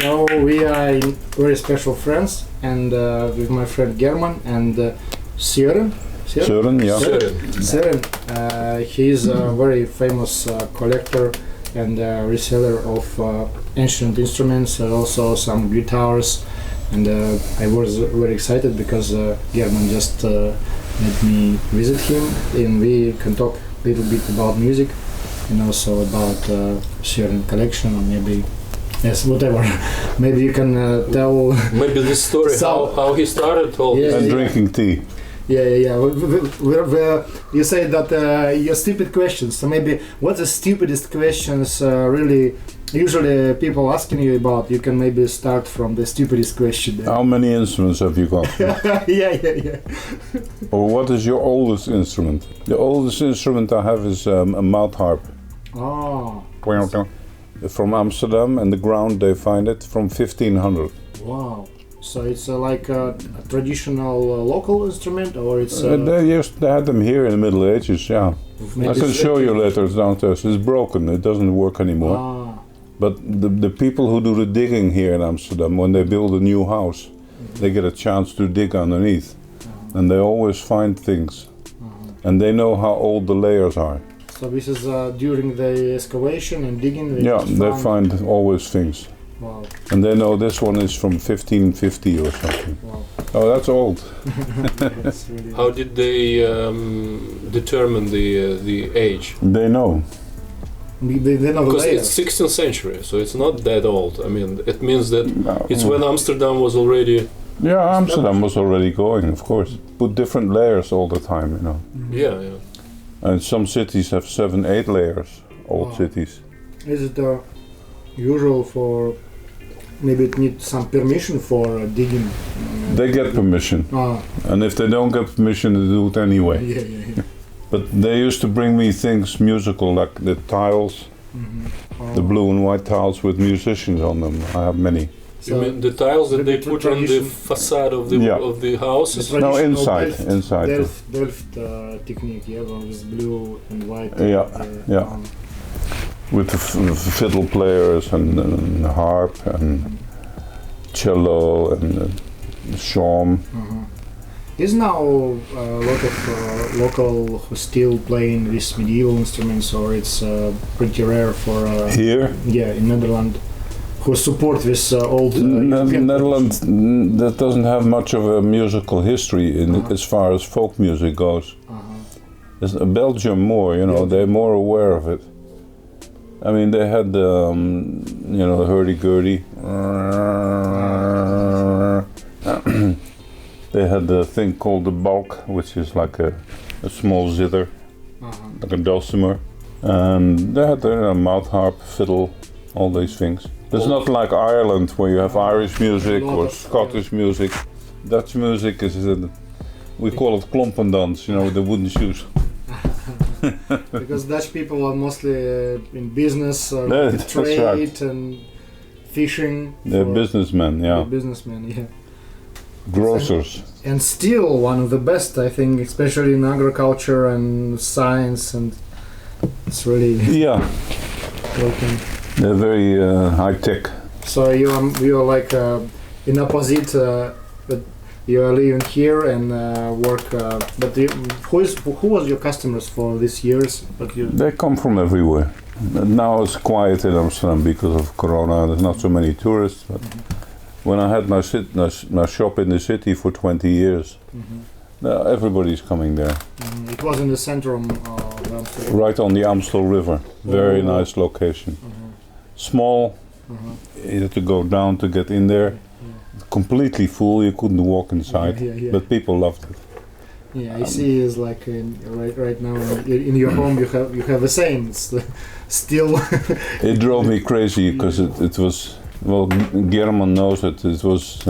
So we are very special friends, and with my friend German and Søren. Søren, yeah. Søren. He's a very famous collector and reseller of ancient instruments, and also some guitars. And I was very excited because German just let me visit him, and we can talk a little bit about music and also about Søren collection, or maybe yes, whatever. Maybe you can tell. Maybe this story, how he started all this. And drinking tea. Yeah. You say that your stupid questions. So maybe what's the stupidest questions really usually people asking you about? You can maybe start from the stupidest question. How many instruments have you got? Yeah. Or what is your oldest instrument? The oldest instrument I have is a mouth harp. Oh. From Amsterdam, and the ground they find it from 1500. Wow. So it's like a traditional local instrument, or it's? They had them here in the Middle Ages, yeah. I can show you later, it's downstairs. It's broken, it doesn't work anymore. Ah. But the people who do the digging here in Amsterdam, when they build a new house, they get a chance to dig underneath. And they always find things. And they know how old the layers are. So this is during the excavation and digging? They find always things. Wow. And they know this one is from 1550 or something. Wow. Oh, that's old. That's really How did they determine the age? They know. They know the Because layers. it's 16th century, so it's not that old. I mean, it means that it's No. when Amsterdam was already. Yeah, Amsterdam was already going, of course. Put different layers all the time, you know. Yeah. And some cities have 7, 8 layers, old Wow. cities. Is it usual for? Maybe it needs some permission for digging. They get permission. And if they don't get permission, they do it anyway. Yeah. But they used to bring me things musical, like the tiles, the blue and white tiles with musicians on them. I have many. You mean the tiles that they put on the tradition- facade of the houses? The No, traditional inside. Delft technique, with blue and white. Yeah. With the fiddle players and harp and cello and shawm. Is now a lot of local who still playing these medieval instruments, or it's pretty rare for Here? Yeah, in Netherlands, who support this old European Netherlands that doesn't have much of a musical history in it as far as folk music goes. It's Belgium more, they're more aware of it. I mean, they had the hurdy-gurdy. They had the thing called the balk, which is like a small zither, like a dulcimer. And they had the mouth harp, fiddle, all these things. It's not like Ireland, where you have Irish music or Scottish music. Dutch music is, we call it klompendans, with the wooden shoes. Because Dutch people are mostly in business or trade right. and fishing. They're businessmen, yeah. Businessmen, yeah. Grocers. And still one of the best, I think, especially in agriculture and science, and it's really working. They're very high tech. So you are like in opposite, but you are living here and work. But who was your customers for these years? They come from everywhere. Now it's quiet in Amsterdam because of Corona. There's not so many tourists. But when I had my shop in the city for 20 years, now everybody's coming there. It was in the center of Amsterdam. Right on the Amstel River. Very nice location. Small. You had to go down to get in there. Completely full. You couldn't walk inside. But people loved it. Yeah, I see. Is like right now in your home you have the same. It's still. It drove me crazy because it was. Well, German knows it. It was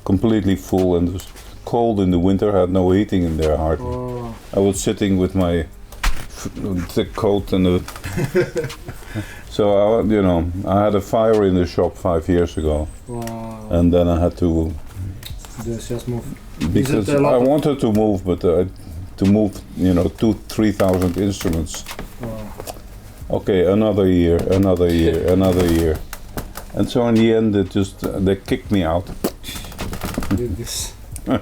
completely full and it was cold in the winter. I had no heating in there hardly. Oh. I was sitting with my thick coat and so I had a fire in the shop 5 years ago. Wow. And then I had to just move. because I wanted to move, but to move 2,000-3,000 instruments. Wow. Okay, another year. And so in the end, they kicked me out. This. No,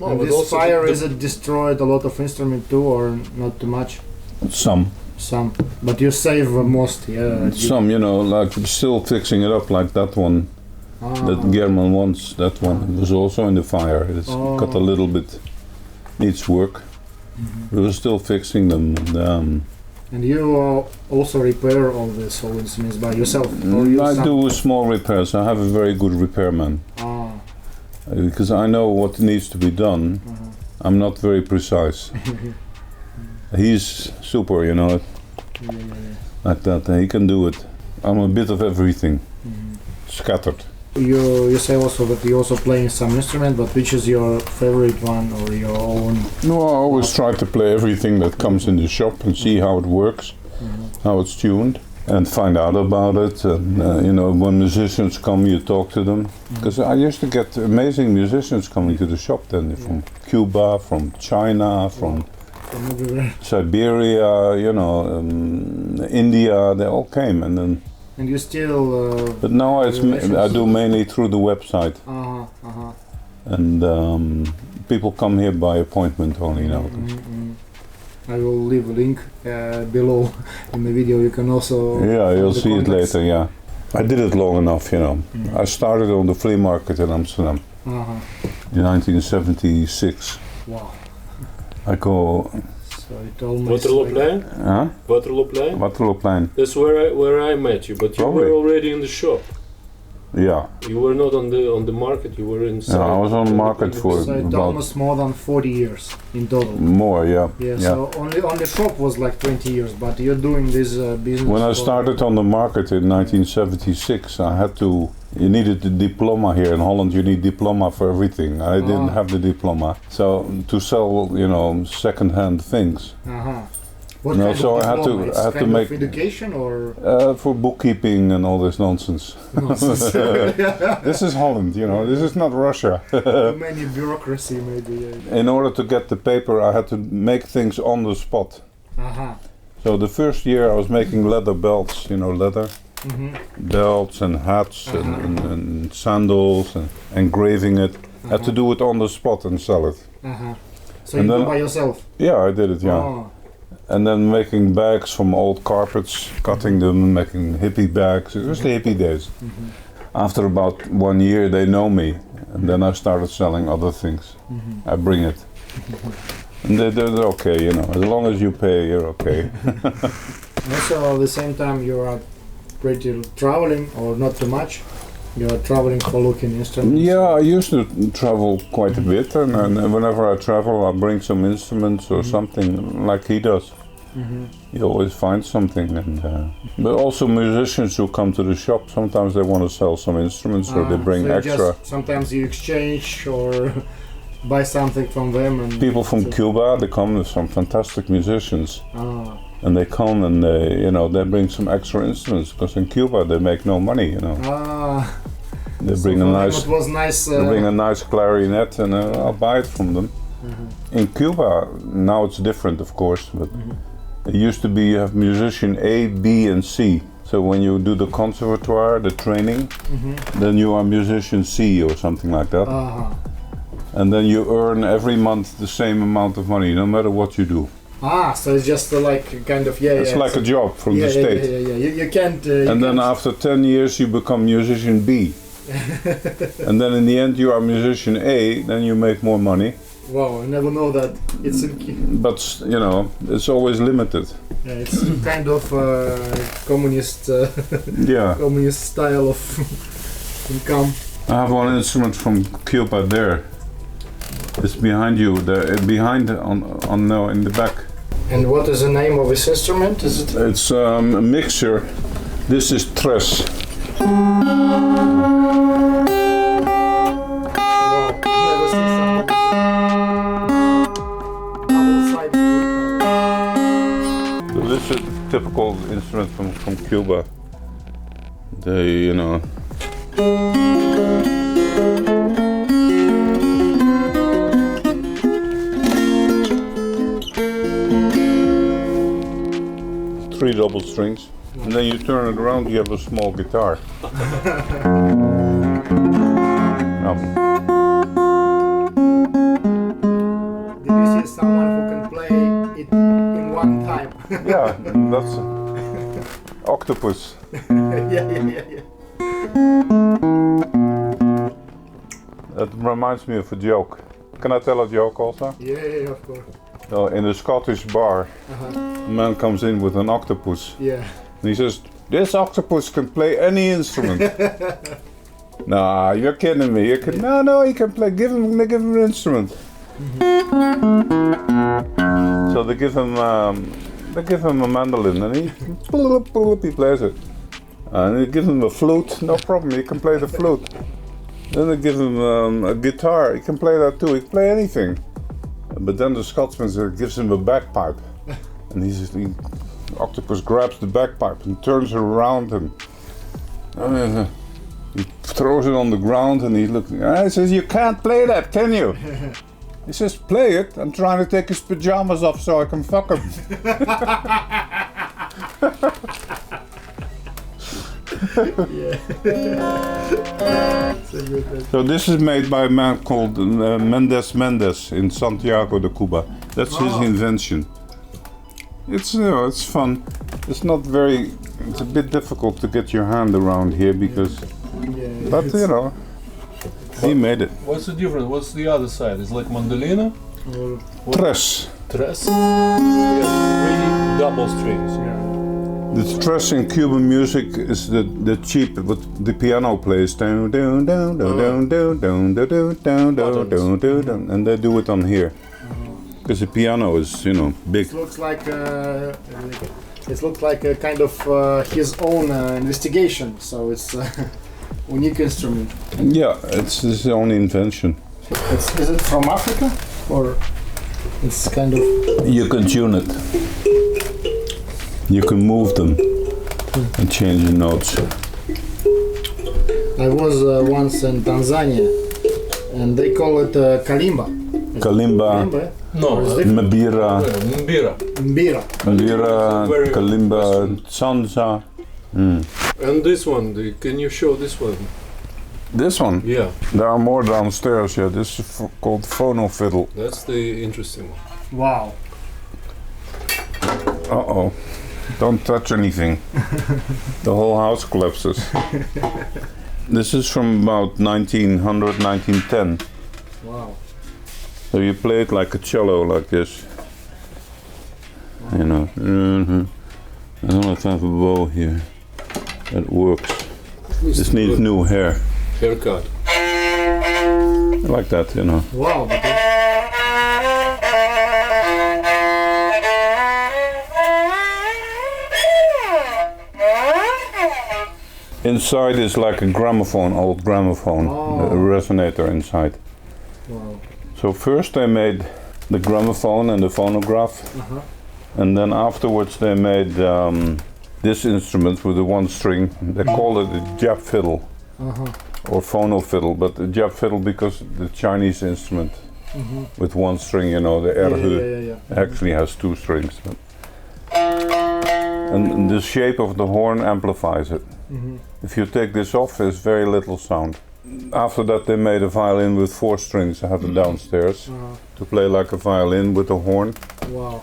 And but this also fire, the- is it destroyed a lot of instrument too, or not too much? Some, But you save most, yeah. some, like still fixing it up, like that one. That German wants, that one was also in the fire. It's got a little bit, needs work. We were still fixing them. And you also repair all these whole instruments by yourself? Or you I do small repairs. I have a very good repairman. Because I know what needs to be done. I'm not very precise. He's super, like that. He can do it. I'm a bit of everything, scattered. You say also that you also play some instrument, but which is your favorite one or your own? No, I always try to play everything that comes in the shop and see how it works, how it's tuned, and find out about it. And when musicians come, you talk to them. Because I used to get amazing musicians coming to the shop then, from Cuba, from China, from everywhere. Siberia, India. They all came, and then. And you still. But now I do mainly through the website. And people come here by appointment only now. I will leave a link below in the video. You can also. Yeah, you'll see contacts. it later. Yeah, I did it long enough. I started on the flea market in Amsterdam in 1976. Wow. I go. So it almost. Waterlooplein? Huh? Waterlooplein? Waterlooplein. That's where I met you, but you Probably. were already in the shop. Yeah. You were not on the market. You were inside. Yeah, I was on the market for So it's about almost more than 40 years in total. more. Yeah. Yeah, so only shop was like 20 years, but you're doing this business. When I started on the market in 1976, you needed the diploma here in Holland. You need diploma for everything. I didn't have the diploma, so to sell, second-hand things. What No, kind so of I had to- diploma? It's I had to kind make- of education or For bookkeeping and all this nonsense. nonsense? This is Holland, this is not Russia. Many bureaucracy maybe. In order to get the paper, I had to make things on the spot. So the first year I was making leather belts, leather. Belts and hats and sandals and engraving it. I had to do it on the spot and sell it. So And you do then- by yourself? Yeah, I did it, yeah. Oh. And then making bags from old carpets, cutting them, making hippie bags. It was the hippie days. After about 1 year, they know me, and then I started selling other things. I bring it. And they're okay, as long as you pay, you're okay. Also, at the same time, you are pretty traveling, or not too much. You are traveling for looking instruments. Yeah, I used to travel quite a bit, and whenever I travel, I bring some instruments or something, like he does. You always find something, but also musicians who come to the shop. Sometimes they want to sell some instruments, or they bring so you extra. Sometimes you exchange or buy something from them. And People from Cuba, they come with some fantastic musicians, and they come and they bring some extra instruments, because in Cuba they make no money. They So bring for a them nice. it was nice. They bring a nice clarinet, and I'll buy it from them. In Cuba, now it's different, of course, but it used to be you have musician A, B, and C. So when you do the conservatoire, the training, then you are musician C or something like that. And then you earn every month the same amount of money, no matter what you do. So it's just like kind of It's like a job from the state. You can't. You And then can't- after 10 years you become musician B. And then in the end you are musician A, then you make more money. Wow, I never know that. It's But it's always limited. it's kind of communist Yeah. communist style of income. I have one instrument from Cuba there. It's behind you, behind in the back. And what is the name of this instrument? Is it? It's a mixture. This is tres. Wow, never seen something. Double-sided wood. So this is a typical instrument from Cuba. They, 3 double strings, and then you turn it around, you have a small guitar. Did you see someone who can play it in one time? Yeah, that's octopus. yeah. That reminds me of a joke. Can I tell a joke also? Yeah, of course. So in a Scottish bar, a man comes in with an octopus. Yeah. And he says, "This octopus can play any instrument." Nah, you're kidding me. You can, no, he can play. Give him an instrument. So they give him a mandolin, and he plays it. And they give him a flute. No problem. He can play the flute. Then they give him a guitar. He can play that too. He can play anything. But then the Scotsman gives him a bagpipe, and the octopus grabs the bagpipe and turns it around and he throws it on the ground, and he looks. He says, "You can't play that, can you?" He says, "Play it. I'm trying to take his pajamas off so I can fuck him." So this is made by a man called Mendes in Santiago de Cuba. That's his invention. It's it's fun. It's not very. It's a bit difficult to get your hand around here because, but he made it. What's the difference? What's the other side? It's like mandolina? Tres. Tres? Yeah, 3 double strings. Yeah. The stress in Cuban music is the cheap, what the piano plays, down, down, down, down, down, down, down, down, down, down, down, down, and they do it on here, because the piano is, big. It looks like a kind of his own investigation. So it's a unique instrument. Yeah, it's his own invention. Is it from Africa, or it's kind of? You can tune it. You can move them and change the notes. I was once in Tanzania, and they call it kalimba. Kalimba, No, mbira, Mbira. kalimba, sansa. And this one, can you show this one? This one? Yeah. There are more downstairs. Yeah, this is called phono fiddle. That's the interesting one. Wow. Uh-oh. Don't touch anything. The whole house collapses. This is from about 1900, 1910. Wow. So you play it like a cello, like this. I don't have a bow here. That works. This needs new hair. Haircut. Like that, Wow. Inside is like a gramophone, old gramophone, a resonator inside. Wow. So first they made the gramophone and the phonograph, and then afterwards they made this instrument with the one string. They call it a jap fiddle or phono fiddle, but the jap fiddle because the Chinese instrument with one string, the erhu actually has 2 strings. And the shape of the horn amplifies it. If you take this off, there's very little sound. After that they made a violin with 4 strings. I have it downstairs to play like a violin with a horn. Wow.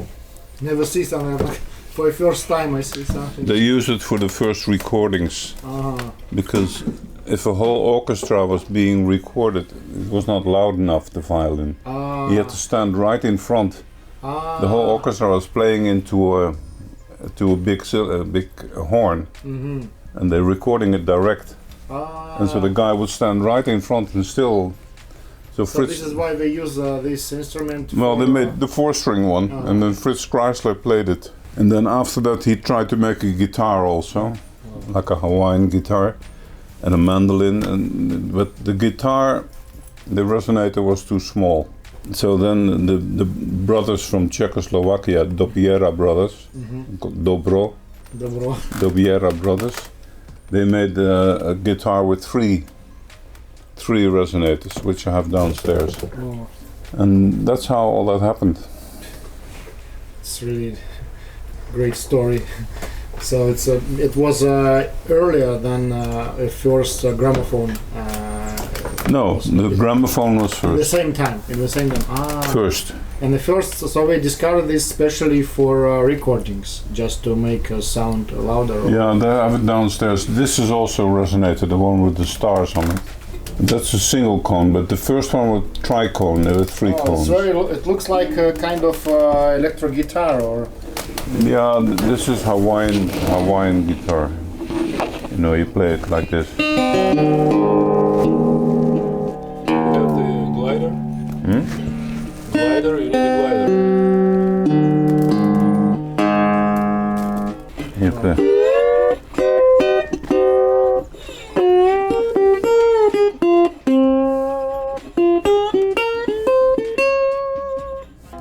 Never see something like for the first time I see something. They use it for the first recordings because if a whole orchestra was being recorded, it was not loud enough, the violin. He had to stand right in front. The whole orchestra was playing into a big horn, and they're recording it direct. And so the guy would stand right in front and still. So Fritz, this is why they use this instrument. Well, they made the 4-string one, and then Fritz Kreisler played it. And then after that, he tried to make a guitar also, like a Hawaiian guitar, and a mandolin. But the guitar, the resonator was too small. So then the brothers from Czechoslovakia, Dobiera brothers, Dobiera brothers, they made a guitar with three resonators, which I have downstairs. And that's how all that happened. It's really great story. So it was earlier than a first gramophone. No, the gramophone was At first. the same time. First. And the first, so we discovered this specially for recordings, just to make a sound louder. Yeah, there I have it downstairs. This is also Resonator, the one with the stars on it. That's a single cone, but the first one with tricone, there were 3 cones. It looks like a kind of electro guitar, or Yeah, this is Hawaiian guitar. You know, you play it like this. You have the glider? Glider, you need a glider. You play.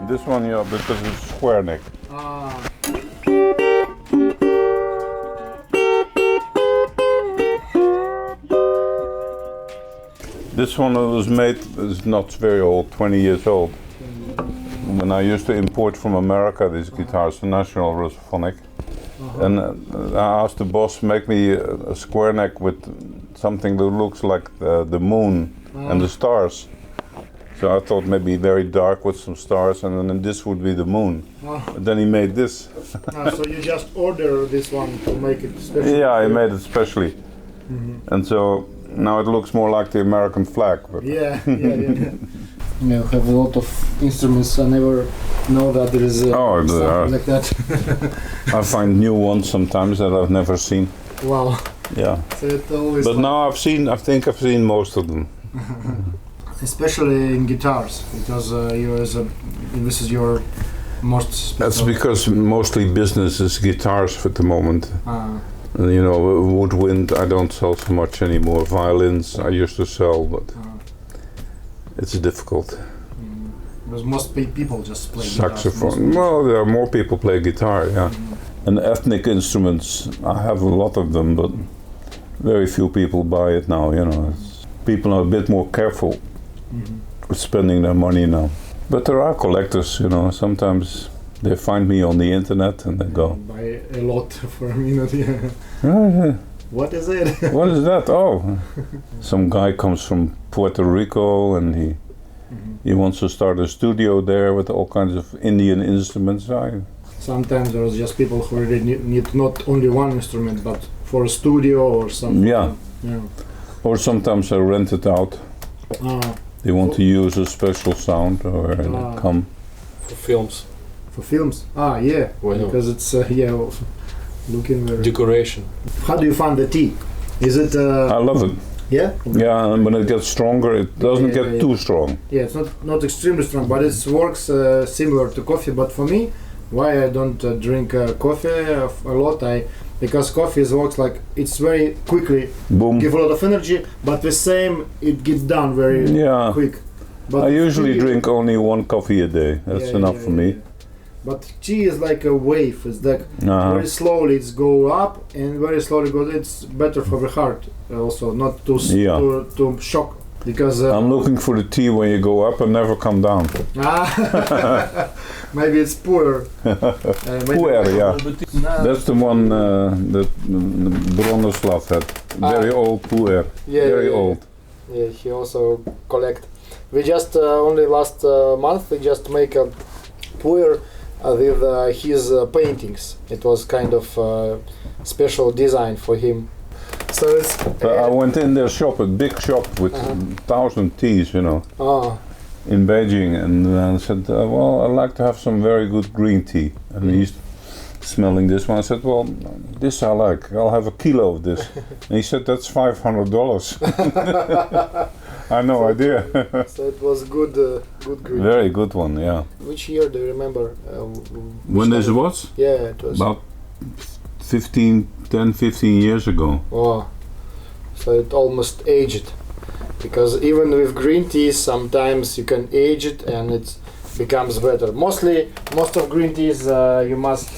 This one, yeah, because it's square neck. This one was made, is not very old, 20 years old. When I used to import from America these guitars, the National Rosophonic, and I asked the boss make me a square neck with something that looks like the moon and the stars. So I thought maybe very dark with some stars, and then this would be the moon. But then he made this. So you just order this one to make it special? Yeah, he made it specially. And so now it looks more like the American flag. But Yeah. You have a lot of instruments. I never know that there is something like that. I find new ones sometimes that I've never seen. Wow. Yeah. So it always. But now I think I've seen most of them. Especially in guitars, because this is your most. That's because mostly business is guitars at the moment. You know, woodwind I don't sell so much anymore. Violins I used to sell, but it's difficult. Because most people just play Saxophone. Well, there are more people play guitar, yeah. And ethnic instruments, I have a lot of them, but very few people buy it now. You know, people are a bit more careful with spending their money now. But there are collectors, you know. Sometimes they find me on the internet and they go, buy a lot for a minute. What is it? What is that? Oh, some guy comes from Puerto Rico and he wants to start a studio there with all kinds of Indian instruments. Sometimes there's just people who really need not only one instrument, but for a studio or something. Yeah. Or sometimes I rent it out. They want to use a special sound or they come. For films. For films? Yeah. Because it's, looking very... Decoration. How do you find the tea? Is it... I love it. Yeah? Yeah, and when it gets stronger, it doesn't get too strong. Yeah, it's not extremely strong, but it works similar to coffee. But for me, why I don't drink coffee a lot, because coffee works like it's very quickly, Boom. Give a lot of energy, but the same, it gets done very quick. But I usually drink only 1 coffee a day. That's enough for me. But tea is like a wave. It's like very slowly it's go up and very slowly go. It's better for the heart also, not to shock. Because I'm looking for the tea when you go up and never come down. Maybe it's puer. Puer, yeah. That's the one that Bronislav had. Very old puer. Very old. Yeah, he also collect. We just only last month we just make a puer with his paintings. It was kind of special design for him. So it's. I went in their shop, a big shop with 1,000 teas, you know, in Beijing, and I said, well, I'd like to have some very good green tea. And he's smelling this one. I said, well, this I like. I'll have a kilo of this. And he said, that's $500. I had no idea. So it was good green. Very good one, yeah. Which year do you remember? When this was? Yeah, it was. About 15 years ago. Oh, so it almost aged. Because even with green teas, sometimes you can age it and it becomes better. Most of green teas you must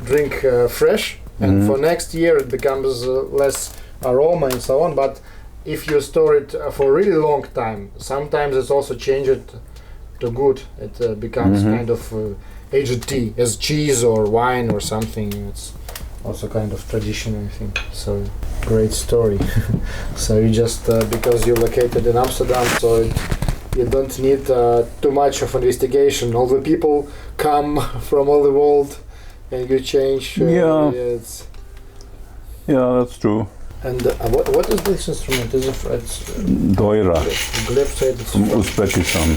drink fresh, and for next year it becomes less aroma and so on. But if you store it for a really long time, sometimes it's also changed to good. It becomes kind of aged tea, as cheese or wine or something. It's also kind of tradition, I think. So great story. So you just because you're located in Amsterdam, so you don't need too much of investigation. All the people come from all the world, and you change. Yeah, that's true. And what is this instrument? Is it's Doira Gleb said it's from Uzbekistan.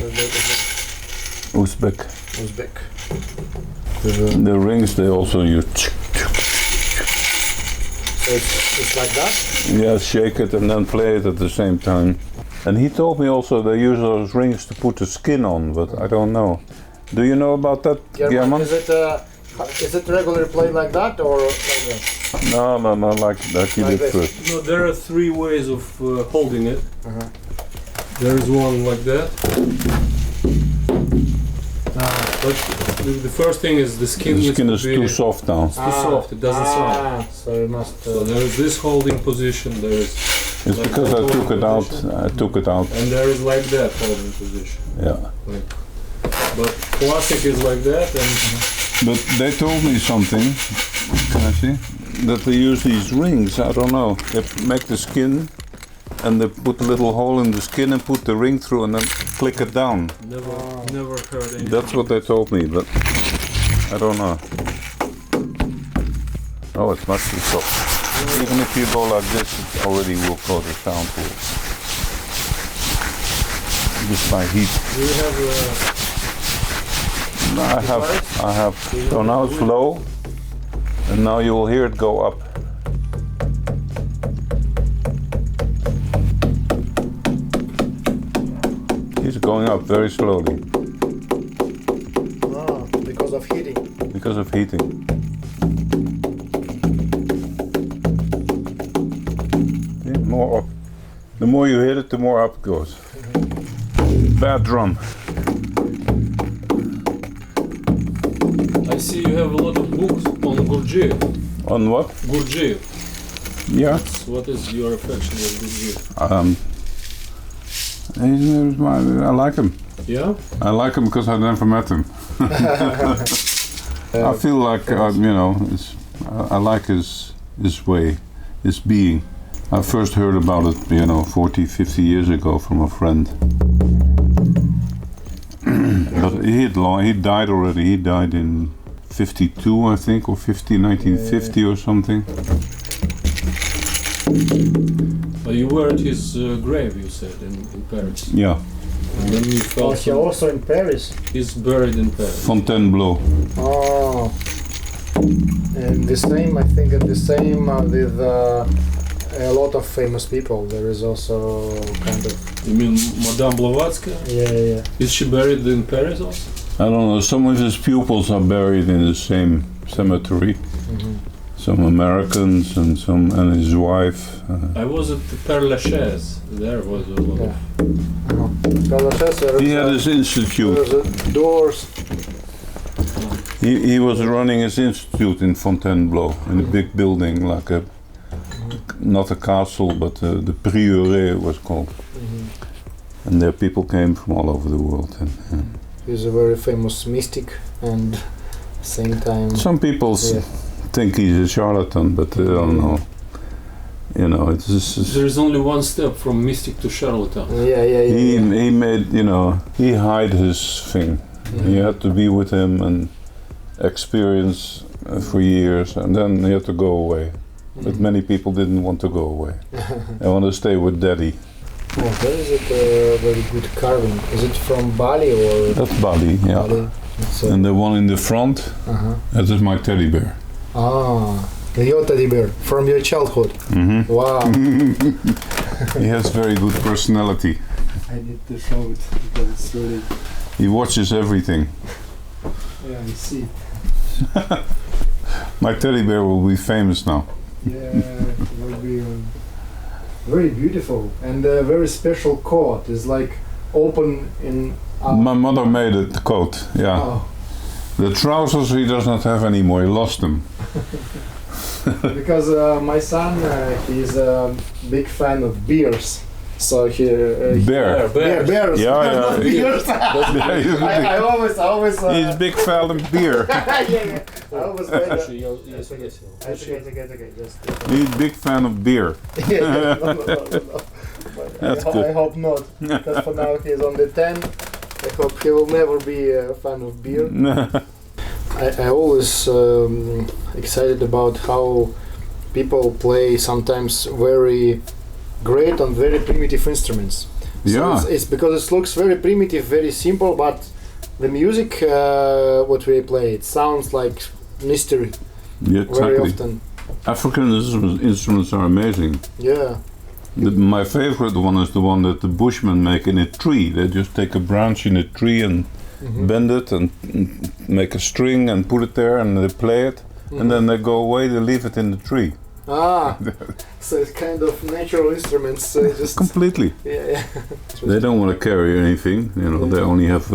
Uzbek. Uzbek. The rings they also use. So it's like that? Yeah, shake it and then play it at the same time. And he told me also they use those rings to put the skin on, but I don't know. Do you know about that, German? Is it regularly played like that or like that? No, like you Like did this. first. No, there are three ways of holding it. There is one like that. But the first thing is the skin. The needs skin to is be too soft now. It's too soft. It doesn't sound. So you must. So there is this holding position. There is. It's like because that I took it out. position, I took it out. And there is like that holding position. Yeah. But classic is like that, and But they told me something. Can I see? That they use these rings. I don't know. They make the skin, and they put a little hole in the skin and put the ring through, and then click it down. never heard anything. That's what they told me, but I don't know. Oh, it's much too soft. Even if you go like this, it already will go the sound to it. Just by heat. Do you have I have. So now it's low, and now you will hear it go up. It's going up very slowly. Because of heating. Because of heating. See, more up. The more you hit it, the more up it goes. Bad drum. I see you have a lot of books on Gurdjieff. On what? Gurdjieff. Yeah. What is your affection with Gurdjieff? I like him. Yeah? I like him because I never met him. I feel like I like his way, his being. I first heard about it, 40, 50 years ago from a friend. But he died already. He died in 52, I think, or 1950 or something. You were at his grave, you said, in Paris. Yeah. And then you felt He also in Paris. he's buried in Paris. Fontainebleau. Oh. And the same, I think, the same with a lot of famous people. There is also kind of. You mean Madame Blavatsky? Yeah. Is she buried in Paris also? I don't know. Some of his pupils are buried in the same cemetery. Some Americans and his wife. I was at the Père Lachaise. There was a lot of. He had his institute. Doors. He was running his institute in Fontainebleau in a big building, like not a castle, but the prieuré it was called. And there people came from all over the world. He's a very famous mystic, and at the same time. Some people think he's a charlatan, but I don't know. It's just. There is only one step from mystic to charlatan. He made, he hid his thing. You had to be with him and experience for years, and then he had to go away. But many people didn't want to go away. They want to stay with Daddy. Oh, there is a very good carving. Is it from Bali or? That's Bali, yeah. Bali. And the one in the front, that is my teddy bear. Ah, your teddy bear from your childhood. Wow. He has very good personality. I need to show it because it's really. He watches everything. Yeah, I see. My teddy bear will be famous now. Yeah, it will be very beautiful and a very special coat. It's like open in. My mother made a coat. Yeah. Oh. The trousers he does not have anymore. He lost them. Because my son, he's a big fan of bears, So here, Bear. bears. Yeah, Not yeah. beers. I always. He's big fan of beer. yeah. I always made that. Yes, Okay. Just. He's big fan of beer. Yeah, no. But That's I good. hope not, because for now he's on the 10. I hope he will never be a fan of beer. I always excited about how people play sometimes very great on very primitive instruments. So Yeah. it's because it looks very primitive, very simple, but the music what we play, it sounds like mystery Yeah, very exactly. often. African instruments are amazing. Yeah. My favorite one is the one that the Bushmen make in a tree. They just take a branch in a tree and bend it and make a string and put it there and they play it. And then they go away, they leave it in the tree. Ah, so it's kind of natural instruments. Just Completely. yeah. They don't want to carry anything, you know, they only have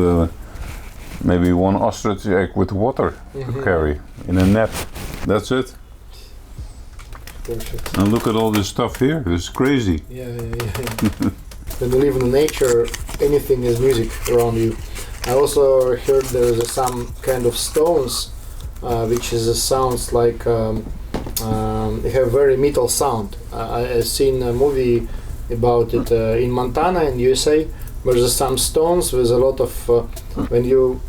maybe one ostrich egg with water to carry in a net. That's it. Perfect. And look at all this stuff here, it's crazy. Yeah. When you live in nature, anything is music around you. I also heard there's some kind of stones, which sounds like they have very metal sound. I've seen a movie about it in Montana in USA. There's some stones with a lot of when you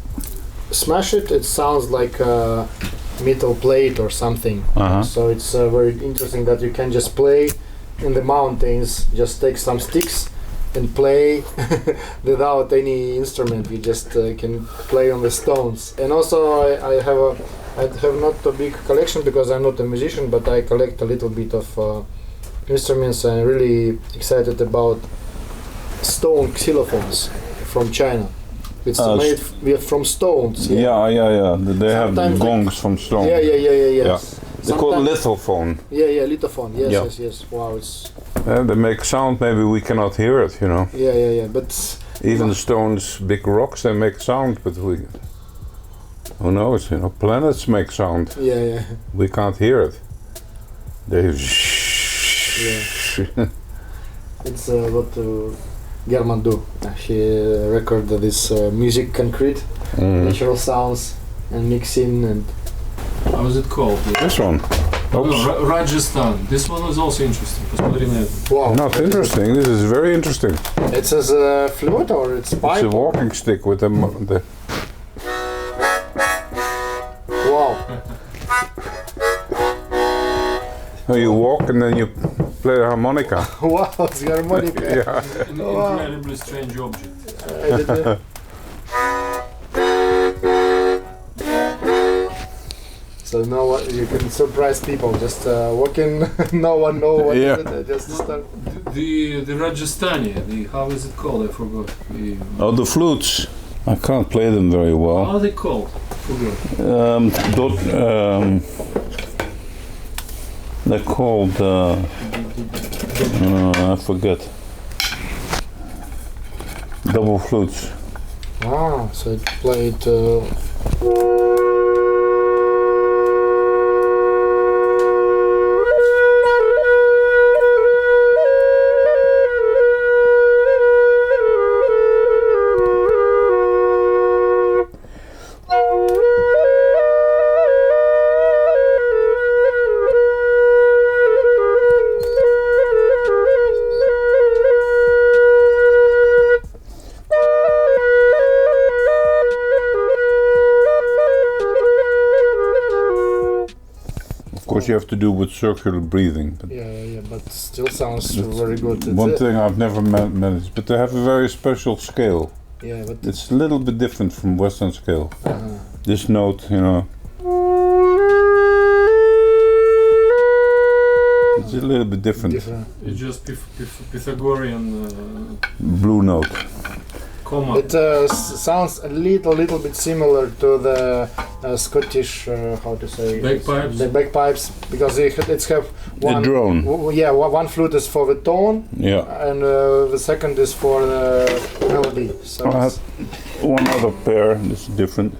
smash it, it sounds like a metal plate or something. So it's very interesting that you can just play in the mountains, just take some sticks and play without any instrument. You just can play on the stones. And also I have not a big collection because I'm not a musician, but I collect a little bit of instruments. I'm really excited about stone xylophones from China. It's made from stones. Yeah. They have Sometimes gongs from stone. Yeah. Yeah. Yes. They're called lithophone. Yeah, lithophone. Yes, Yeah. yes. Wow, it's They make sound, maybe we cannot hear it, you know. yeah. But Even the stones, big rocks, they make sound, but who knows, you know, planets make sound. yeah. We can't hear it. They Yeah. It's what German do. He recorded this music concrete, natural sounds, and mixing and. How is it called? This one. Oops. Rajasthan. This one is also interesting. Посмотри на это. Wow. Not interesting, this is very interesting. It's as a flute or it's pipe? It's a walking stick with the Wow. oh, you walk and then you play the harmonica. Wow, it's harmonica. Yeah. An incredibly strange object. So no one, you can surprise people. Just walking, no one know what Yeah. is it. Just start. The Rajasthani, how is it called? I forgot. Oh, the flutes. I can't play them very How well. are they called? Forgot. They're called, I forget. Double flutes. Ah, so it played. Of course, you have to do with circular breathing. But Yeah, but still sounds very good. It's one thing I've never managed, but they have a very special scale. Yeah, but It's a little bit different from Western scale. This note, you know, it's a little bit different. different. It's just Pythagorean Blue note. comma. It sounds a little bit similar to the Scottish, how to say, Bagpipes? the bagpipes, because it's have The one. drone. One flute is for the tone, Yeah. and the second is for the melody. So I it's- have one other pair. This is different.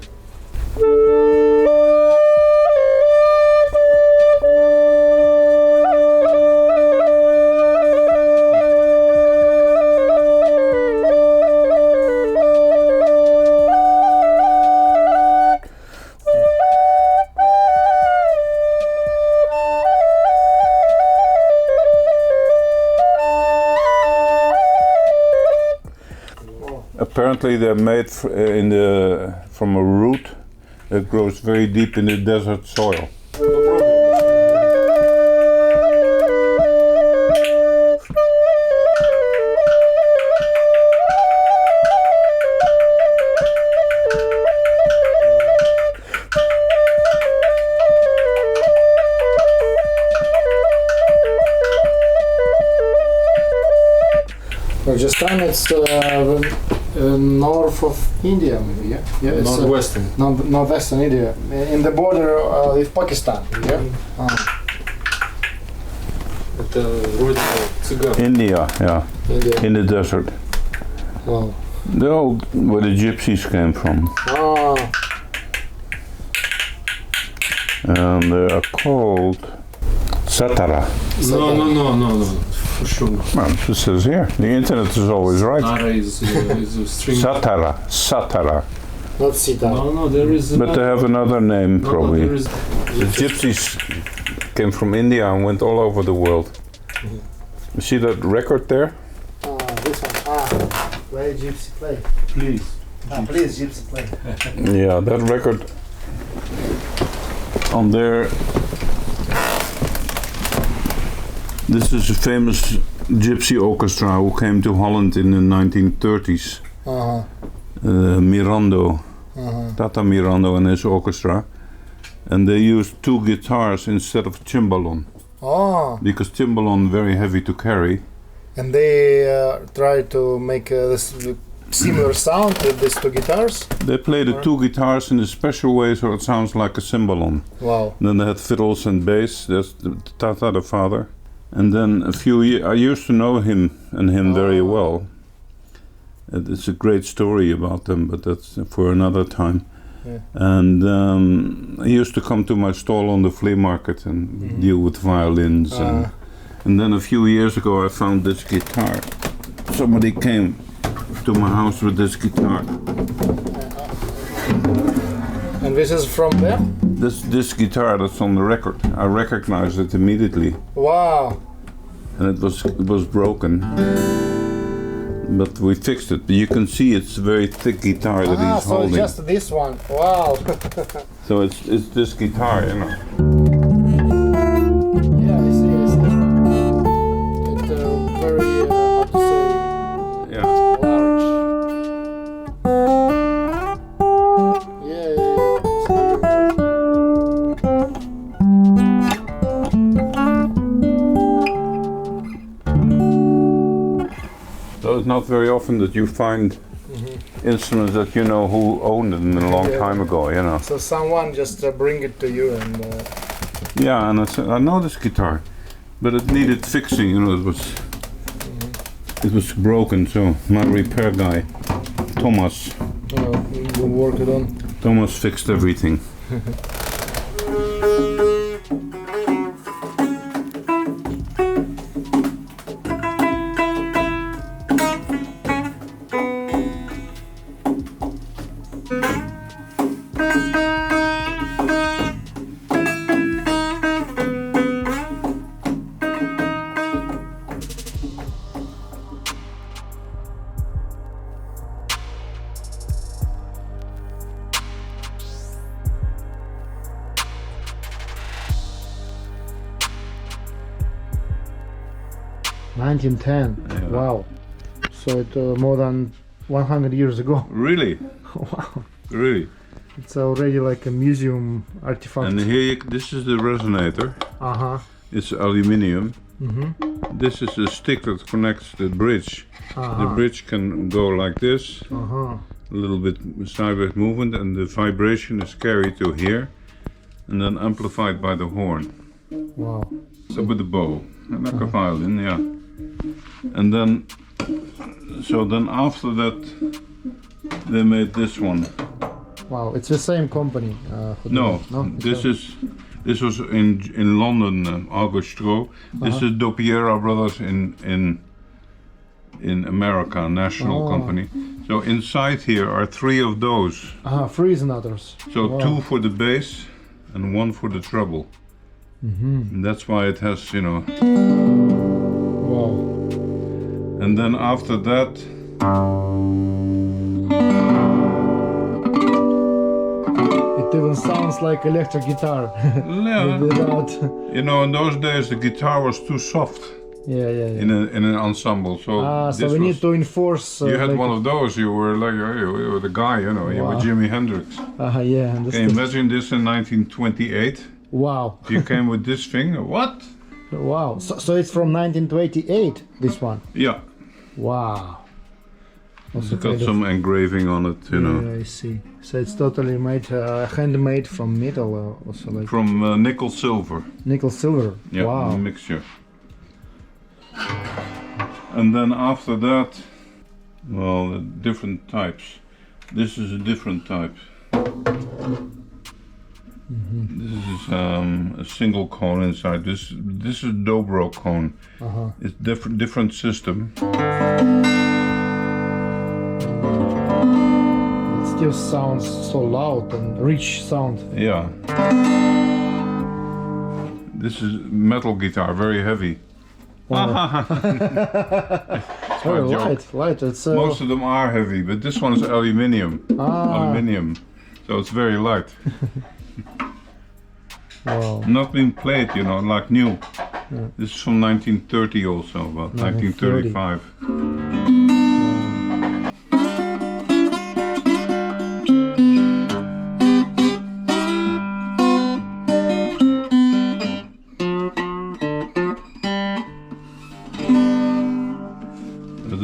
Apparently they're made from a root that grows very deep in the desert soil. Rajasthan, it's north of India, maybe, yeah? Yeah, it's Northwestern. Northwestern India, in the border with Pakistan, yeah? Это вроде цыган. India, yeah, India. in the desert. Wow. They're all where the gypsies came from. And they are called Satara. No. For sure. Well, it says here. The internet is always right. Ara is a string. Satara. Not Sita. No, there is. But they have another name, probably. No, there is. The gypsies came from India and went all over the world. You see that record there? This one. Play gypsy play. Please. Please gypsy play. Yeah, that record on there. This is a famous gypsy orchestra who came to Holland in the 1930s. Mirando, Tata Mirando and his orchestra. And they used 2 guitars instead of cimbalom. Because cimbalom very heavy to carry. And they try to make this similar sound with these 2 guitars? They play the 2 guitars in a special way so it sounds like a cimbalom. Wow. Then they had fiddles and bass, that's Tata the father. And then a few years, I used to know him very well. It's a great story about them, but that's for another time. Yeah. And he used to come to my stall on the flea market and deal with violins. And then a few years ago I found this guitar. Somebody came to my house with this guitar. And this is from there? This guitar that's on the record, I recognized it immediately. Wow. And it was broken, but we fixed it. But you can see it's a very thick guitar that he's so holding. it's just this one. Wow. So it's this guitar, you know. Yeah, I see. It's very, how to say, Yeah. large. Yeah. So it's not very often that you find instruments that you know who owned them a long time ago, you know. So someone just bring it to you and... Yeah, and I said, I know this guitar, but it needed fixing, you know, it was broken, so my repair guy, Thomas. you work it on. Thomas fixed everything. $1910. Yeah. Wow. So it more than 100 years ago. Really? Wow. Really? It's already like a museum artifact. And here, this is the resonator. It's aluminium. This is a stick that connects the bridge. The bridge can go like this, a little bit sideways movement, and the vibration is carried to here, and then amplified by the horn. Wow. So with the bow, like a violin, yeah. And then, so then after that, they made this one. Wow, it's the same company. No, this was in London, August Stroh. This is Dopiera Brothers in America, national company. So inside here are 3 of those. 3 Resonators. So Wow. 2 for the bass and 1 for the treble. And that's why it has, you know. Wow. And then after that, It even sounds like electric guitar. Yeah. Without. You know, in those days the guitar was too soft Yeah. in an ensemble. So So we need to enforce. you had like, one of those. You were like you were the guy. You know, you were Wow. Jimi Hendrix. Yeah, Can you understand. imagine this in 1928? Wow. You came with this thing. What? Wow. So it's from 1928. This one. Yeah. Wow. It's Also got made some engraving on it. You know, Yeah, I see. So it's totally made, handmade from metal, also like from nickel silver. nickel silver. Yeah, Wow. a mixture. And then after that, well, the different types. This is a different type. This is a single cone inside. This is dobro cone. It's different system. It still sounds so loud and rich sound. Yeah. This is metal guitar, very heavy. Very joke. light. It's Most of them are heavy, but this one is aluminium. Aluminium, so it's very light. wow. Not been played, you know, like new. This is from 1930 also, about 1935.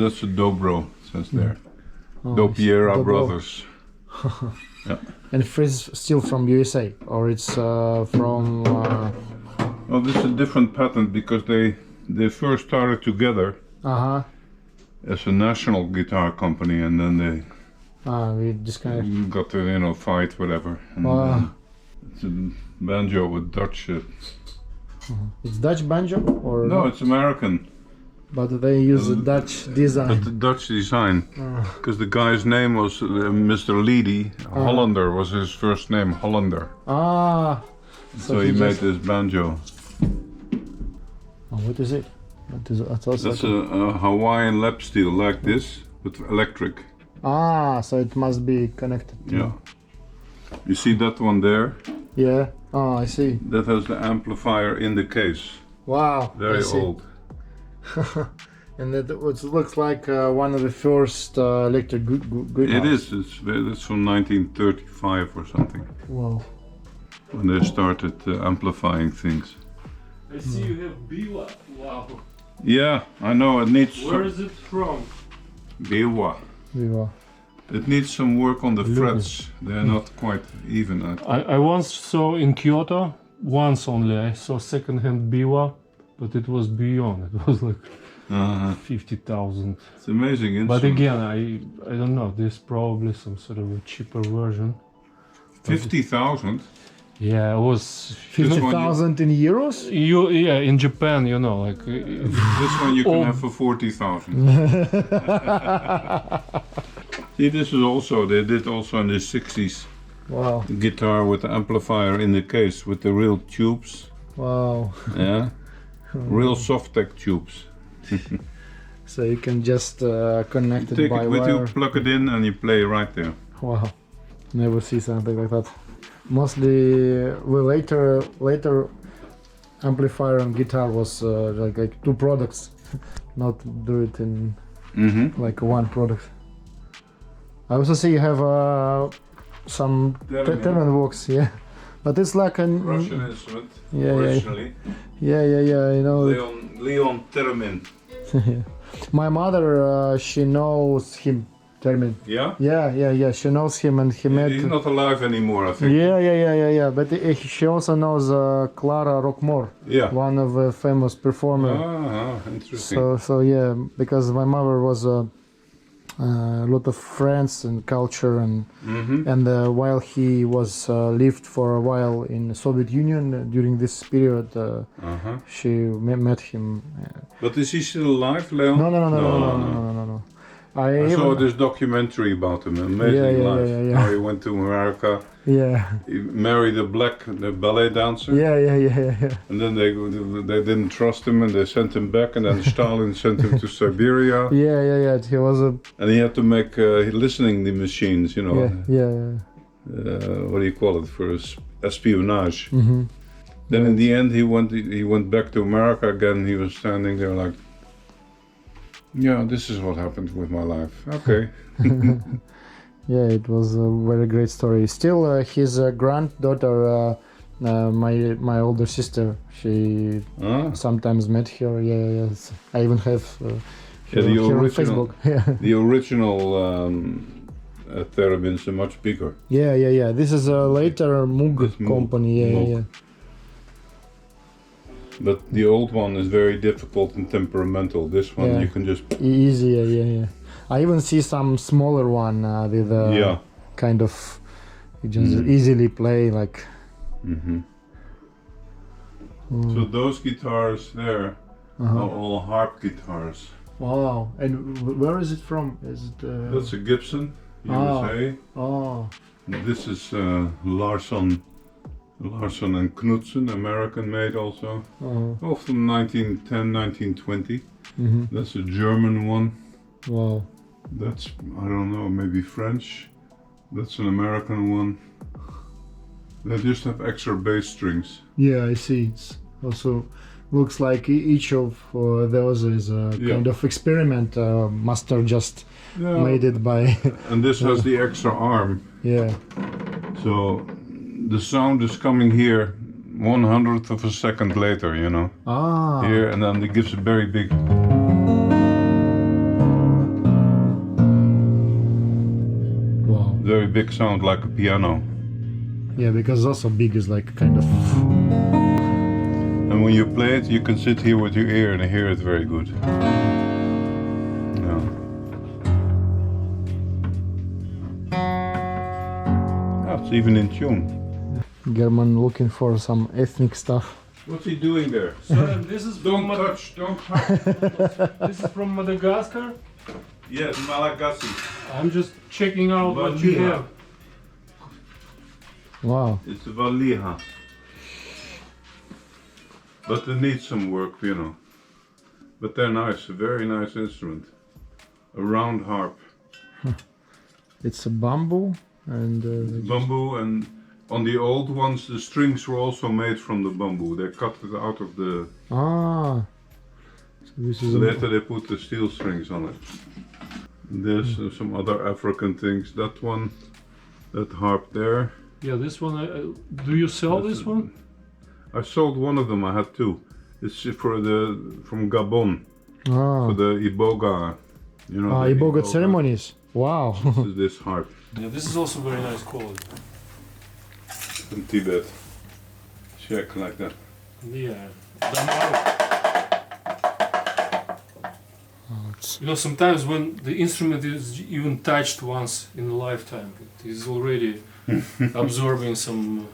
That's a dobro, it says there. Dopiera Dobro. Brothers. Yeah. And it's still from USA, or it's from. Well, this is a different patent because they first started together as a national guitar company, and then they We just kind of. got to, you know, fight, whatever. And, it's a banjo with Dutch. It's Dutch banjo, or No, it's American, but they use a Dutch design. but the Dutch design. Because the guy's name was Mr. Leedy. Hollander was his first name, Hollander. So he made this banjo. Oh, what is it? That's also That's a Hawaiian lap steel like this, with electric. so it must be connected. Yeah. You see that one there? Yeah. Oh, I see. That has the amplifier in the case. Wow. Very I see. old. And it looks like one of the first electric guitars. It is. It's from 1935 or something, Wow. when they started I amplifying things. see you have biwa. Wow. Yeah, I know. It needs Where is it from? biwa. Viva. It needs some work on the frets. They're not quite even. I once saw in Kyoto, once only, I saw second-hand biwa, but it was beyond. It was like 50,000. It's amazing instrument. But again, I don't know. There's probably some sort of a cheaper version. 50,000. Yeah, it was 50,000 in euros? in Japan, you know, like This one you can have for 40,000. See, this is also, they did also in the 60s. Wow. Guitar with the amplifier in the case with the real tubes. Wow. Yeah. Real soft tech tubes. So you can just connect it Take by it with wire. you, plug it in, and you play right there. Wow. Never see something like that. Mostly, well, later amplifier and guitar was like two products, not do it in like one product. I also see you have some Termin box, yeah, but it's like a Russian instrument, Yeah, originally. yeah, you know. Leon Termin. My mother, she knows him, Termin. Yeah? Yeah, she knows him, and he met. He's not alive anymore, I think. Yeah. But she also knows Clara Rockmore, one of the famous performer. Interesting. So yeah, because my mother was a lot of friends and culture, and while he was lived for a while in the Soviet Union during this period, she met him. But is he still alive, Leon? No. I saw this documentary about him, amazing life. Yeah. How he went to America. Yeah. He married the ballet dancer. Yeah. And then they didn't trust him, and they sent him back. And then Stalin sent him to Siberia. Yeah. He was a. And he had to make listening the machines, you know. Yeah. what do you call it, for espionage. Mm-hmm. Then in the end, he went back to America again. He was standing there like, yeah, this is what happened with my life. Okay. Yeah, it was a very great story. Still, his granddaughter, my older sister, she sometimes met her. Yeah, yes. I even have her the on original, Facebook. Yeah. the original therabins are much bigger. Yeah. This is a later Moog This Moog. company. Yeah. But the old one is very difficult and temperamental. This one you can just Easier. Yeah. I even see some smaller one with kind of you just easily play like. So those guitars there are all harp guitars. Wow! And where is it from? Is it? That's a Gibson, USA. Oh. This is Larson and Knudsen, American made also. All from 1910, 1920. That's a German one. Wow. That's, I don't know, maybe French. That's an American one. They just have extra bass strings. Yeah, I see. It's also looks like each of those is a kind of experiment. Master just made it by. And this has the extra arm. Yeah. So the sound is coming here 1/100th of a second later, you know. Here, and then it gives a very big. Wow. Very big sound like a piano. Yeah, because also big is like kind of. And when you play it, you can sit here with your ear and hear it very good. Yeah. It's even in tune. German looking for some ethnic stuff. What's he doing there? Søren, this is Don't touch, don't touch. This is from Madagascar. Yes, Malagasy. I'm just checking out what you Valija. have. Wow. It's a Valija. But they need some work, you know. But they're nice, a very nice instrument. A round harp. It's a bamboo and. Bamboo, and on the old ones the strings were also made from the bamboo. They cut it out of the. So this is. Later they put the steel strings on it. There's some other African things. That one, that harp there. Yeah, this one. Do you sell this one? I sold one of them. I had two. It's from Gabon for the Iboga. You know. the Iboga ceremonies. Wow. This is this harp Yeah, this is also very nice quality. from Tibet. Check like that. Yeah. You know, sometimes when the instrument is even touched once in a lifetime, it is already absorbing some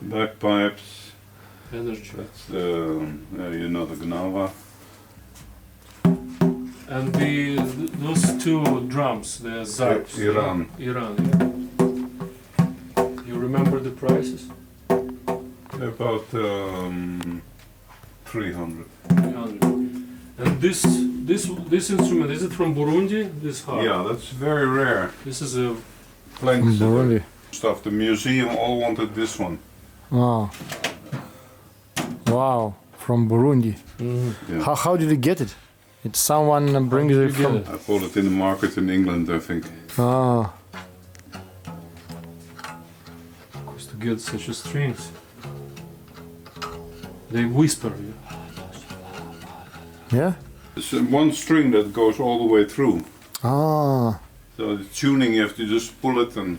Bagpipes. energy. That's the the Gnawa. And those two drums, the Zarps. Iran. Iran. Yeah. You remember the prices? About 300. 300. And this instrument, is it from Burundi? This harp? Yeah, that's very rare. This is a Plank Burundi. stuff. The museum all wanted this one. Oh. Wow. From Burundi. Yeah. How did you get it? It's someone brings did it you get from. it? I bought it in the market in England, I think. Ah. Because to get such a strings, they whisper. Yeah. It's one string that goes all the way through. Ah. So the tuning, you have to just pull it and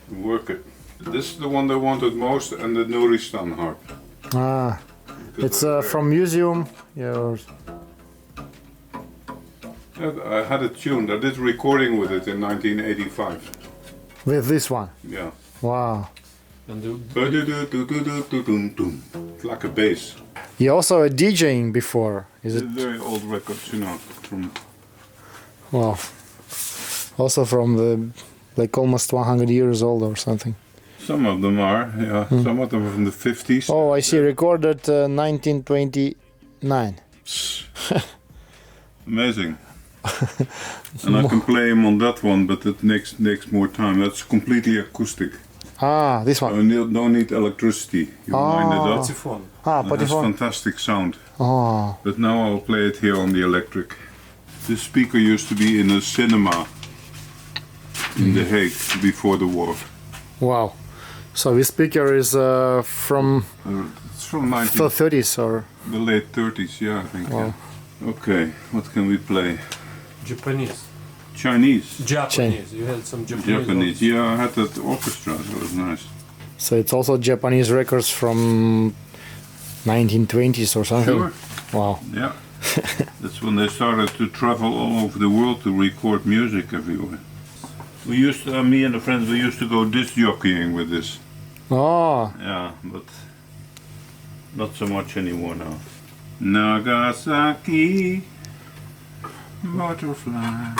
work it. This is the one they wanted most, and the Nuristan harp. Ah. It's from museum. Yeah. Or... I had it tuned. I did recording with it in 1985. With this one. Yeah. Wow. And the, It's like a bass. You also a DJing before, is it? Very old records, you know, from Wow. Also from the like almost 100 years old or something. some of them are, yeah. Some of them are from the 50s. Oh, I see. Recorded 1929. Amazing. And I can play him on that one, but it takes more time. That's completely acoustic. Ah, this one. Don't need electricity. You wind it up. Патефон. Ah, It has Patefon. fantastic sound. Oh, But now I'll play it here on the electric. This speaker used to be in a cinema in The Hague before the war. wow. So this speaker is from It's from the 30s or? the late 30s, yeah, I think. Wow. Yeah. Okay, what can we play? Japanese. Chinese. Japanese. You had some Japanese. Japanese, yeah, I had that orchestra, that was nice. So it's also Japanese records from 1920s or something? Sure, Wow. yeah. That's when they started to travel all over the world to record music everywhere. We used to, me and the friends, we used to go disc jockeying with this. Oh, Yeah, but not so much anymore now. Nagasaki, butterfly.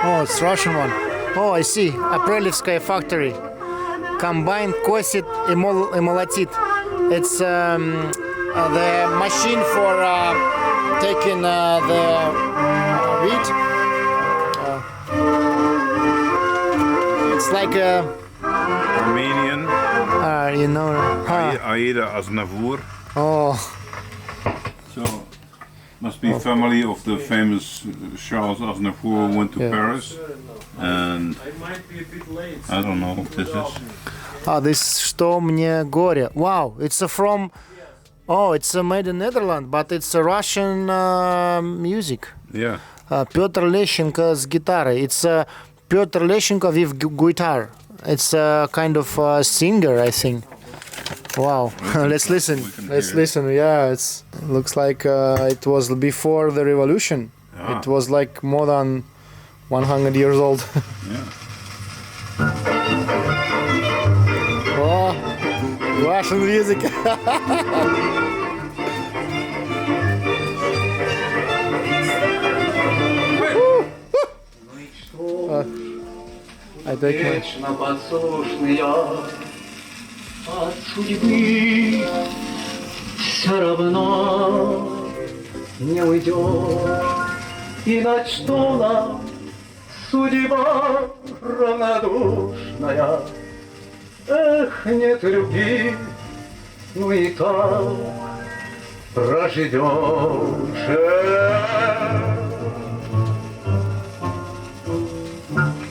Oh, it's Russian one. Oh, I see. Aprelivskaya factory. Combined kosit emolatit. It's the machine for taking the wheat. It's like a, Armenian, you know. Aida Aznavour. Oh, So, must be family of the famous Charles Aznavour who went to Yeah. Paris. And I might be a bit late. I don't know what this is. this что мне горе. Wow, it's from. Oh, it's made in Netherlands, but it's a Russian music. Yeah. Piotr Lещенko's guitar. It's Piotr Lещенko with guitar. It's a kind of singer, I think. Wow. Let's listen. can Let's hear it. listen. Yeah, it looks like it was before the revolution. Ah. It was like more than 100 years old. Yeah. Oh, Russian music. I take my... Вечно послушный я от судьбы все равно не уйдет. И на что нам судьба равнодушная? Эх, нет любви, ну и так проживешь.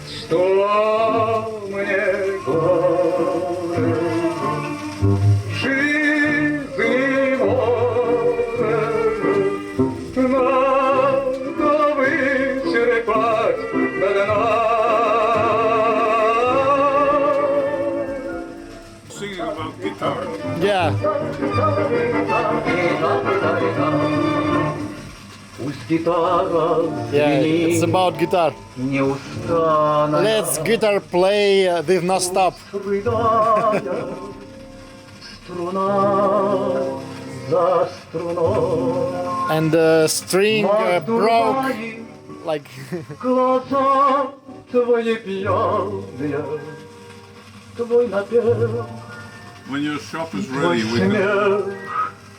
Что мне горе, жизни море, надо вычерпать до дна. Singing about guitar. Yeah. Пусть гитара Yeah, it's звенит about guitar. неустанно. Let's guitar play with no stop. Рыдая, струна за струной. And the string broke Мадурмай like... глаза твои пьяные, твой напев, When your shop is твой ready, we can. смех,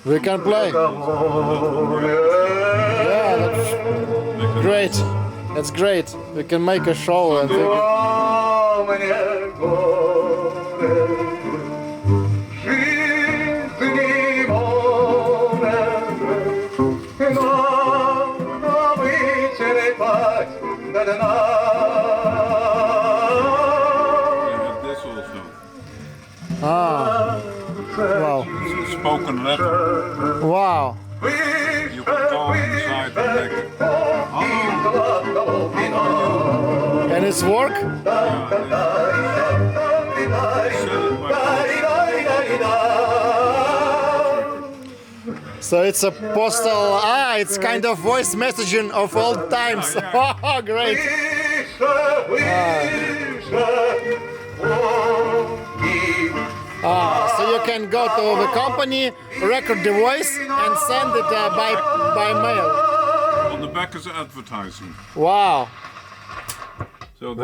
We can play. разговоры. Yeah, that's great. That's great. We can make a show and think. Что мне горе, жизни море, надо вычерпать до дна. Ah, wow, It's a spoken letter. wow. You can go inside and make it. And it's work? So it's a postal, it's kind of voice messaging of old times. Oh, great. So you can go to the company, record the voice, and send it by mail. On the back is advertising. Wow. So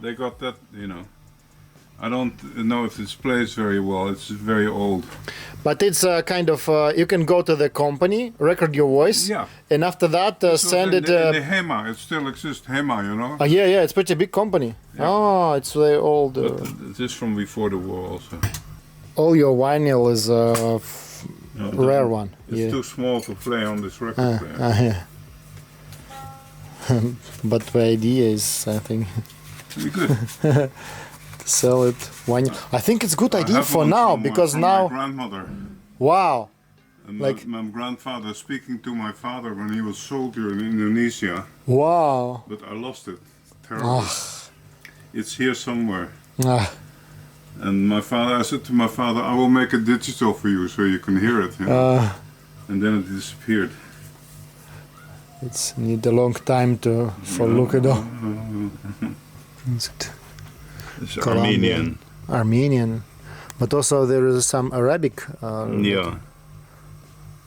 they got that, you know. I don't know if this plays very well. It's very old. But it's kind of, you can go to the company, record your voice, Yeah. and after that send it... The HEMA, it still exists, HEMA, you know. yeah, it's pretty big company. Yeah. Oh, it's very old. But it is from before the war also. All your vinyl is No, rare one. It's too small to play on this record player. Yeah. But the idea is, I think, Pretty good. to sell it vinyl. I think it's a good I idea have for one now, from because from now, my grandmother. wow. And Like- my grandfather speaking to my father when he was soldier in Indonesia, Wow. but I lost it. Terrible. It's here somewhere. Ah, And I said to my father, I will make it digital for you so you can hear it. You know? And then it disappeared. it's need a long time for look it up. It's It's Colombian. Armenian, but also there is some Arabic. Yeah.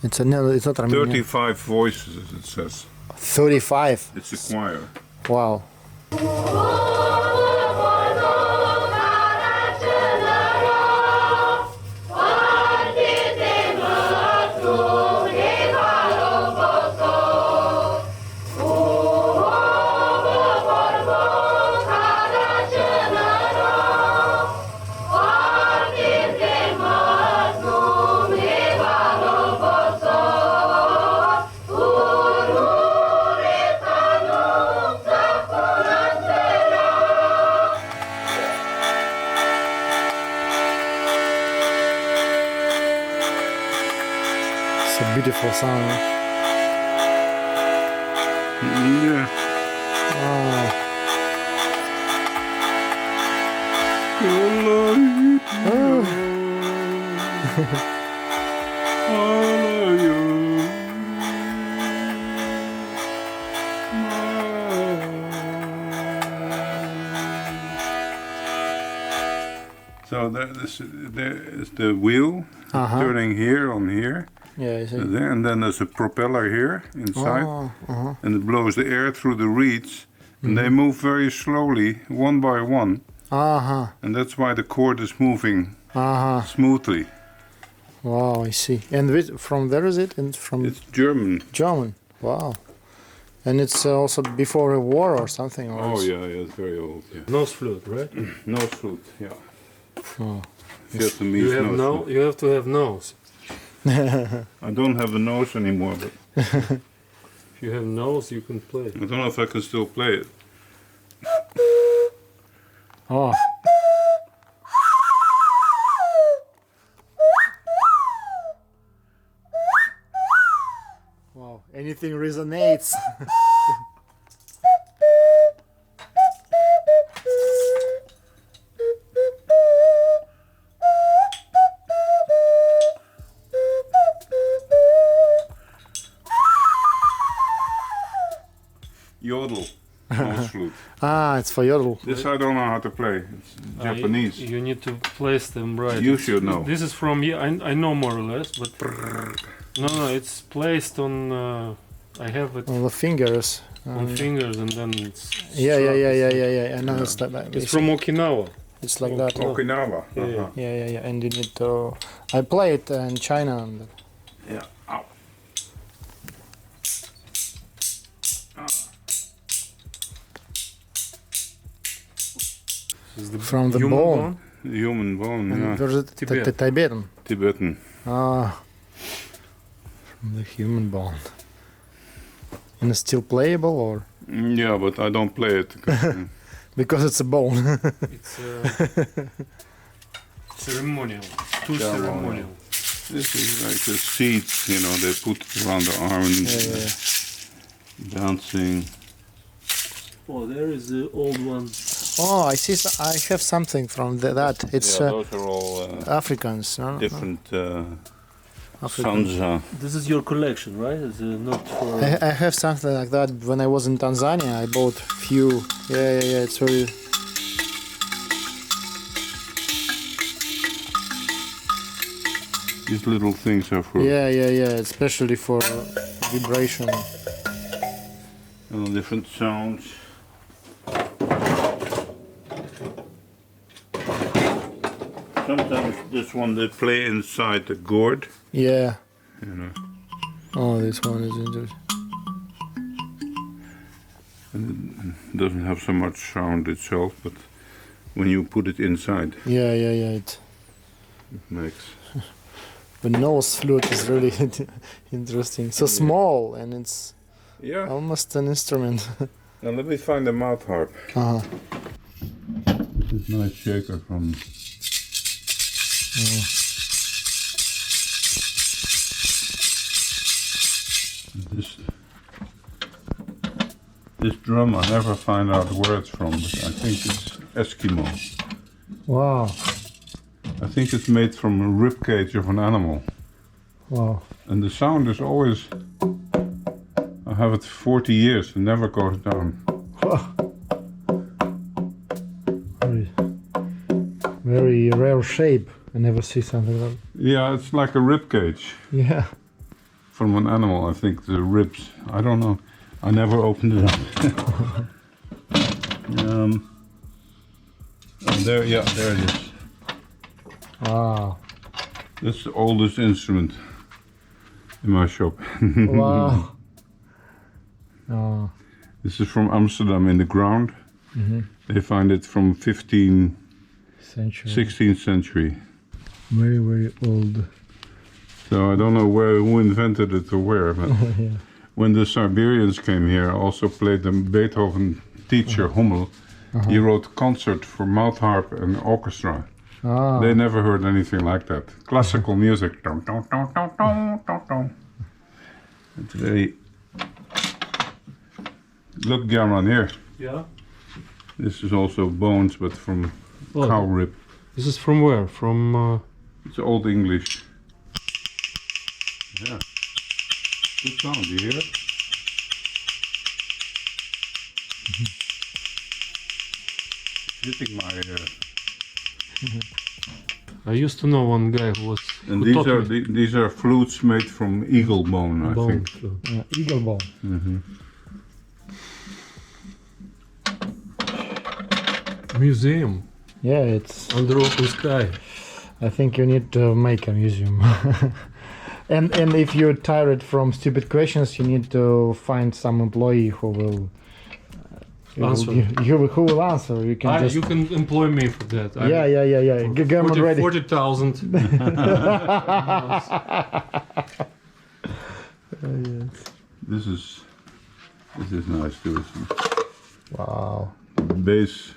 It's not Armenian. 35 voices, it says. 35. It's a choir. Wow. It's a beautiful song. Yeah. So there is the wheel turning here on here. Yeah, I see. And then there's a propeller here inside, and it blows the air through the reeds, and they move very slowly, one by one, and that's why the cord is moving smoothly. Wow, I see. And from where is it? And from It's German. German. Wow. And it's also before a war or something. Or Oh yeah, it's very old. Yeah. Nose flute, right? Nose flute, yeah. Oh. Vietnamese You have nose flute. you have to have nose. I don't have the nose anymore, but If you have nose, you can play. I don't know if I can still play it. Oh. Wow, anything resonates. Yodel, nose flute. It's for yodel. This I don't know how to play. It's Japanese. You need to place them right. You should know. This is from I know more or less, but no, it's placed on. I have it On the fingers. on fingers, and then it's. Yeah. I know it's like that. It's from Okinawa. It's like that. Okinawa. Yeah. Yeah. And you need to. I play it in China. And Yeah. Ow. It's the From the human bone. Human bone, and yeah. there's a Tibet. Tibetan. Tibetan. From the human bone. And it's still playable or Yeah, but I don't play it. because it's a bone? It's Ceremonial. Too ceremonial. This is like the seeds, you know, they put it around the arm and dancing. Oh, there is the old one. Oh, I see. I have something from that. It's Yeah, those are all Africans. No? different African. sanza. This is your collection, right? It's not for. I have something like that. When I was in Tanzania, I bought few. Yeah. It's very. These little things are for Yeah. Especially for vibration. different sounds. Sometimes this one they play inside the gourd, Yeah. you know. Oh, this one is interesting. It doesn't have so much sound itself, but when you put it inside, Yeah. it makes. The nose flute is really interesting. So small, and it's Yeah. almost an instrument. Now let me find the mouth harp. Uh-huh. This nice shaker from. This drum I never find out where it's from, but I think it's Eskimo. Wow. I think it's made from a rib cage of an animal. Wow. And the sound is always. I have it 40 years, it never goes down. Very rare shape. I never see something like that. Yeah, it's like a rib cage Yeah. from an animal. I think the ribs. I don't know. I never opened it up. There it is. Wow. That's the oldest instrument in my shop. Wow. Oh. This is from Amsterdam in the ground. They find it from Century. 16th century. Very, very old. So I don't know who invented it or where, but Yeah. when the Siberians came here, I also played the Beethoven teacher Hummel. He wrote concert for mouth harp and orchestra. Ah. They never heard anything like that. Classical music. Dun, dun, dun, dun, dun, dun, dun. It's very. Look, German, here. Yeah. This is also bones, but from Oh. cow rib. This is from where? From. It's Old English. Yeah. Good sound, do you hear it? Hitting my. I used to know one guy who was. And who taught me these are flutes made from eagle bone, I bone think. flute. Eagle bone. Museum Yeah, it's. under open sky. I think you need to make a museum. and if you're tired from stupid questions, you need to find some employee who will Answer. Who will answer. You can just. You can employ me for that. Yeah. Government ready. 40,000. This is nice too. Wow. Bass.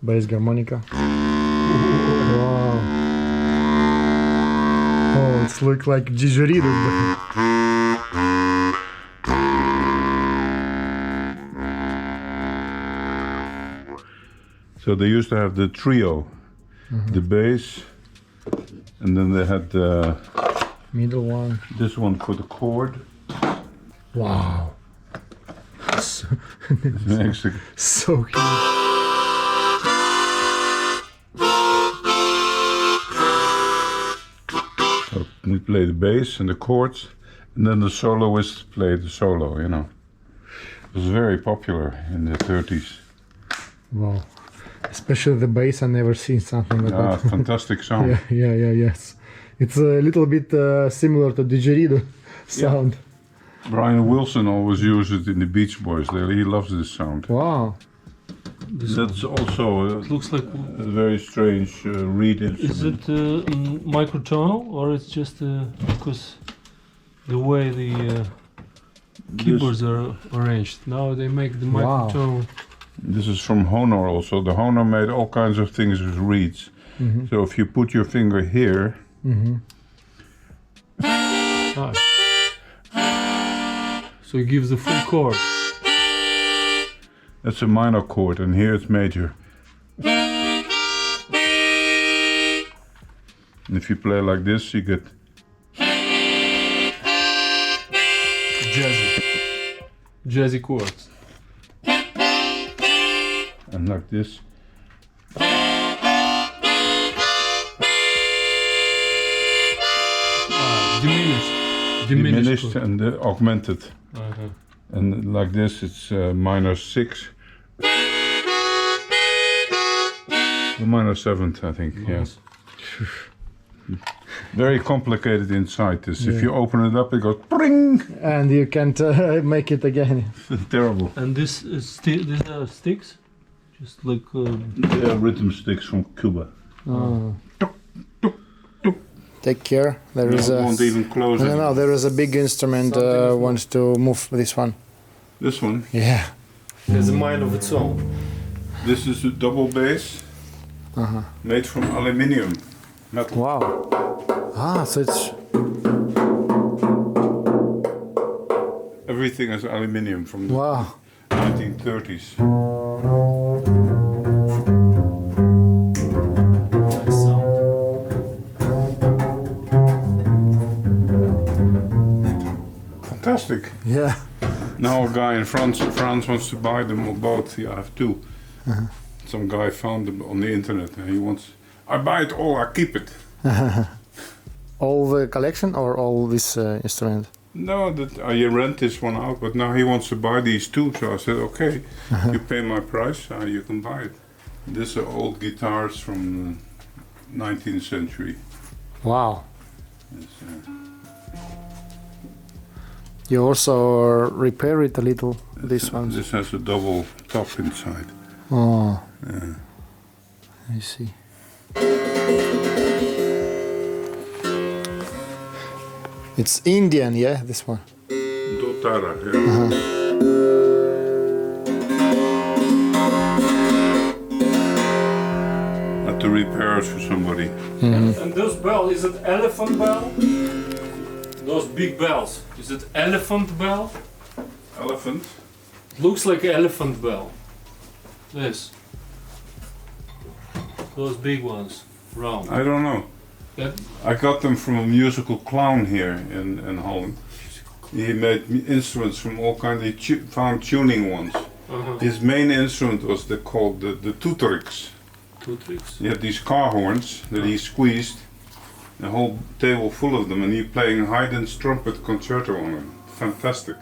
Bass harmonica. Wow. Oh, it's look like didgeridoo. So they used to have the trio, the bass, and then they had Middle one. this one for the chord. Wow. So, Next to- so huge. So we play the bass and the chords, and then the soloist played the solo, you know. It was very popular in the 30s. Wow. Especially the bass, I never seen something like Ah, that. fantastic sound. Yes. It's a little bit similar to didgeridoo sound. Brian Wilson always used it in the Beach Boys. He loves this sound. Wow. That's also It looks like. a very strange reed Is instrument. it microtonal or it's just because the way the keyboards are arranged? Now they make the Wow. microtonal. This is from Honor also. The Honor made all kinds of things with reeds. So if you put your finger here, Ah. So it gives the full chord. that's a minor chord, and here it's major. And if you play like this, you get Jazzy chords. and like this. Diminished chord. and augmented. And like this, it's minor 6. The minor 7th, I think. Nice. Yeah. Very complicated inside this. If you open it up, it goes pring. And you can't make it again. Terrible. And this is these are sticks, just like. They are rhythm sticks from Cuba. Take care. There is a. Won't even close it. No, there is a big instrument. Wants to move this one. This one. Yeah. Has a mind of its own. This is a double bass, made from aluminium metal. Wow. Ah, so it's. Everything is aluminium from the Wow. 1930s. Nice sound. Fantastic. Yeah. Now a guy in France wants to buy them both. Yeah, I have 2. Some guy found them on the internet and he wants, I buy it all, I keep it. All the collection or all this instrument? No, that I rent this one out, but now he wants to buy these 2. So I said, okay, you pay my price, you can buy it. These are old guitars from the 19th century. Wow. It's, You also repair it a little. This one. This has a double top inside. Oh. Yeah. I see. It's Indian, yeah, this one. Dotara, yeah. Had to repair it for somebody. And those bells, is it elephant bell? Those big bells, is it elephant bell? Elephant? Looks like an elephant bell. This. Those big ones, round. I don't know. That, I got them from a musical clown here in Holland. He made instruments from all kinds. He found tuning ones. His main instrument was called the tootrix. Tootrix. He had these car horns that he squeezed, a whole table full of them, and he playing Haydn's trumpet concerto on them. Fantastic.